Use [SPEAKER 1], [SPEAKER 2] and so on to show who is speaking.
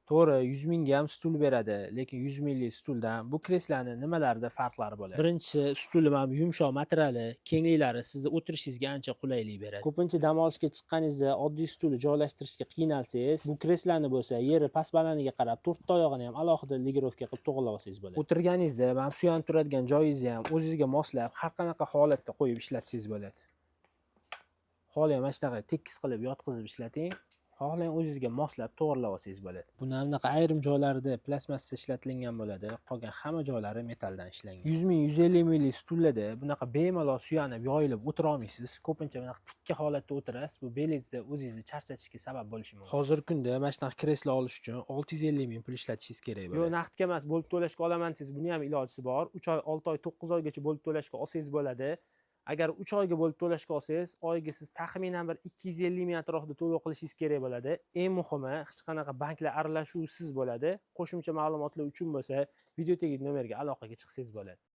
[SPEAKER 1] To'g'ri, 100 mingga ham stul beradi, lekin 100 minglik stuldan bu kreslani nimalarda farqlari bo'ladi? Birinchisi, stuli mana bu yumshoq materiali, kengliklari sizni o'tirishingizga ancha qulaylik beradi. Ko'pincha dam olishga chiqqaningizda oddiy stulni joylashtirishga qiynalsangiz, bu kreslani bo'lsa, yeri past balandligiga qarab, to'rtta oyog'ini ham alohida legirovka qilib to'g'rilab olsangiz bo'ladi. O'tirganingizda mana suyanib turadigan joyingizni ham o'zingizga moslab, har qanaqa holatda qo'yib ishlatsangiz bo'ladi. Xohlang mana shunaqa tekis qilib yotqizib ishlating. Xohlang o'zingizga moslab to'g'rilab olsangiz bo'ladi. Buni bunaqa ayrim joylarida plastmassa ishlatilgan bo'ladi, qolgan hamma joylari metalldan ishlangan. 100 ming, 150 minglik stullarda bunaqa bemalol suyanib, yoyilib o'tira olmaysiz. Ko'pincha bunaqa tikka holatda o'tirasiz. Bu belingizda o'zingizni charchatishga sabab bo'lishi mumkin. Hozirgi kunda mana shunaqa kreslo olish uchun 650 ming pul ishlatishingiz kerak bo'ladi. Yo'q, naqdga emas, bo'lib to'lashga olaman desangiz, buni ham ilojisi bor. 3 oy, 6 oy, 9 oygacha bo'lib to'lashga olsangiz bo'ladi. Agar 3 oyga bo'lib to'lashga olsangiz, oyiga siz taxminan bir 250 ming atrofida to'lov qilishingiz kerak bo'ladi. Eng muhimi, hech qanaqa banklar aralashuvisiz bo'ladi. Qo'shimcha ma'lumotlar uchun bo'lsa, video tagidagi nomerga aloqaga chiqsangiz bo'ladi.